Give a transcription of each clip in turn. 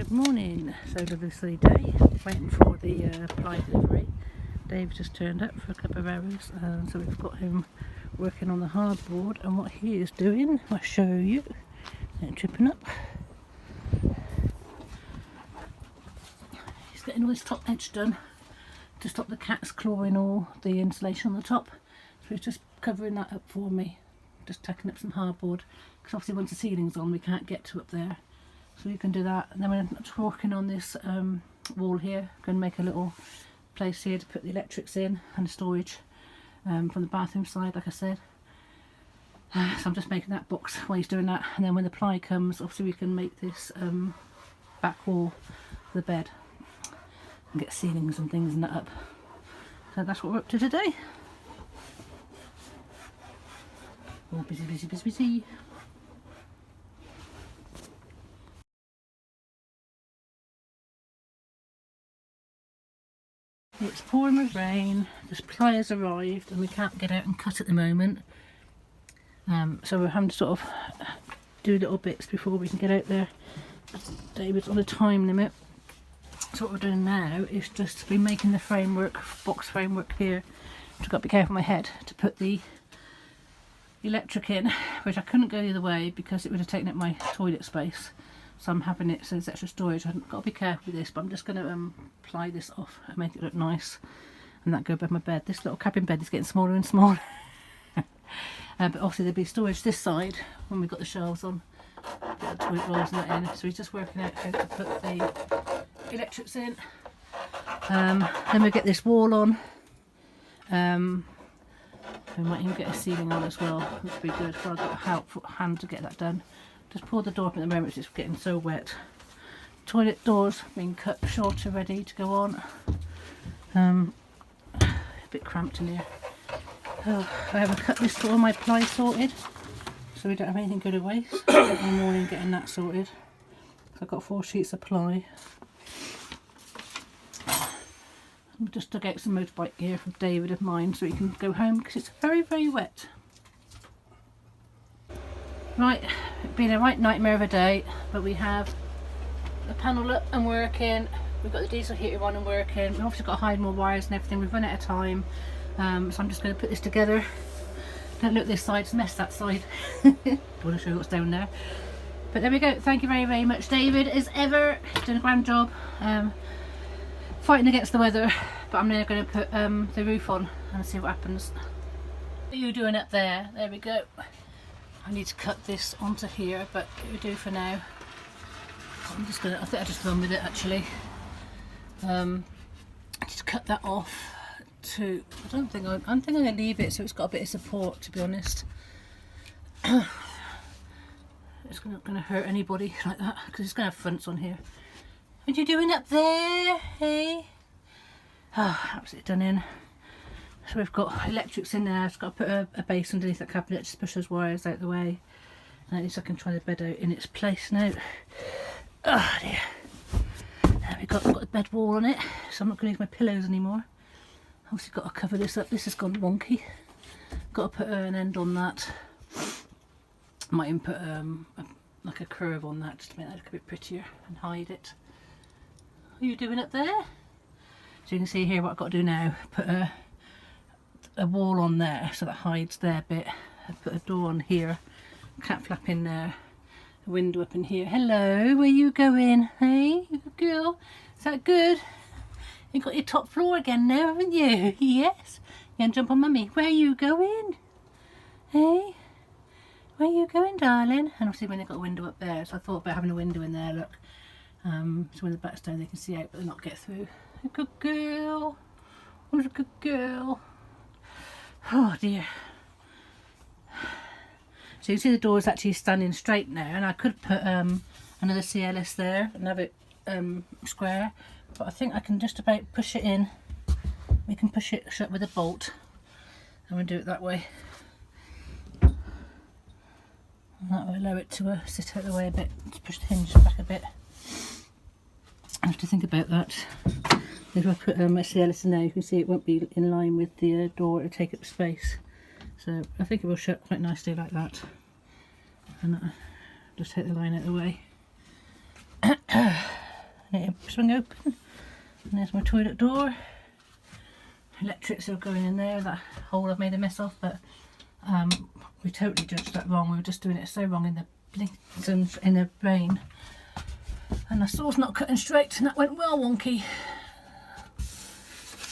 Good morning. So lovely sunny day. Waiting for the ply delivery. Dave's just turned up for a couple of hours, so we've got him working on the hardboard. And what he is doing, I'll show you. Tripping up. He's getting all his top edge done to stop the cats clawing all the insulation on the top. So he's just covering that up for me. Just tacking up some hardboard, because obviously once the ceiling's on we can't get to up there. So we can do that, and then we're just working on this wall here. Going to make a little place here to put the electrics in and the storage from the bathroom side, like I said. So I'm just making that box while he's doing that, and then when the ply comes, obviously we can make this back wall for the bed and get ceilings and things and that up. So that's what we're up to today. All busy, busy, busy, busy. It's pouring with rain, the ply has arrived and we can't get out and cut at the moment. So we're having to sort of do little bits before we can get out there. David's on a time limit. So what we're doing now is just be making the framework, box framework here. I've got to be careful with my head to put the electric in, which I couldn't go the other way because it would have taken up my toilet space. So I'm having it so there's extra storage. I've got to be careful with this, but I'm just going to ply this off and make it look nice, and that go above my bed. This little cabin bed is getting smaller and smaller. But obviously there'll be storage this side when we've got the shelves on, get the toilet rolls and that in. So he's just working out how to put the electrics in. Then we get this wall on. We might even get a ceiling on as well, which would be good. But I've got a helpful hand to get that done. Just pulled the door up at the moment, it's getting so wet. Toilet doors being cut shorter, ready to go on. A bit cramped in here. I haven't cut this to all my ply sorted, so we don't have anything go to waste. In the morning getting that sorted. So I've got 4 sheets of ply. I just dug out some motorbike gear from David of mine so he can go home because it's very, very wet. Right, it's been a right nightmare of a day, but we have the panel up and working. We've got the diesel heater on and working. We've obviously got to hide more wires and everything. We've run out of time, so I'm just going to put this together. Don't look this side, just mess that side. Don't want to show you what's down there. But there we go. Thank you very, very much, David, as ever. He's doing a grand job. Fighting against the weather, but I'm now going to put the roof on and see what happens. What are you doing up there? There we go. I need to cut this onto here, but it will do for now. I'm just gonna, I think I'll just run with it actually. Just cut that off to, I'm gonna leave it so it's got a bit of support, to be honest. It's not gonna hurt anybody like that, because it's gonna have fronts on here. What are you doing up there, hey? Oh, absolutely done in. So we've got electrics in there. I've got to put a base underneath that cabinet, just push those wires out the way. And at least I can try the bed out in its place now. Oh dear. There we've got the bed wall on it, so I'm not going to use my pillows anymore. Obviously got to cover this up. This has gone wonky. Got to put an end on that. Might even put like a curve on that just to make that look a bit prettier and hide it. What are you doing up there? So you can see here what I've got to do now. Put a wall on there so that hides their bit. I put a door on here, cat flap in there, a window up in here. Hello, where you going? Hey, you good girl? Is that good? You got your top floor again now, haven't you? Yes. You gonna jump on mummy? Where are you going? Hey, where are you going, darling? And obviously when they've got a window up there, so I thought about having a window in there, look. So when the back's down they can see out but not get through. A good girl. What a good girl. Oh dear. So you see the door is actually standing straight now, and I could put another CLS there and have it square, but I think I can just about push it in. We can push it shut with a bolt. I'm going to do it that way. And that will allow it to sit out of the way a bit, to push the hinge back a bit. I have to think about that. If I put a CLS in there, you can see it won't be in line with the door, it'll take up space. So I think it will shut quite nicely like that. And just take the line out of the way. and it swing open. And there's my toilet door. Electrics are going in there, that hole I've made a mess of, but we totally judged that wrong. We were just doing it so wrong in the rain. And the saw's not cutting straight, and that went well wonky.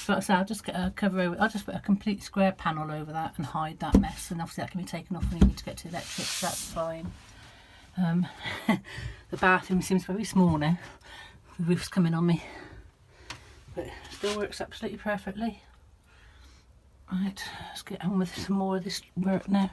But so I'll just get a cover over. I'll just put a complete square panel over that and hide that mess. And obviously that can be taken off when you need to get to electric. So that's fine. The bathroom seems very small now. The roof's coming on me, but it still works absolutely perfectly. Right, let's get on with some more of this work now.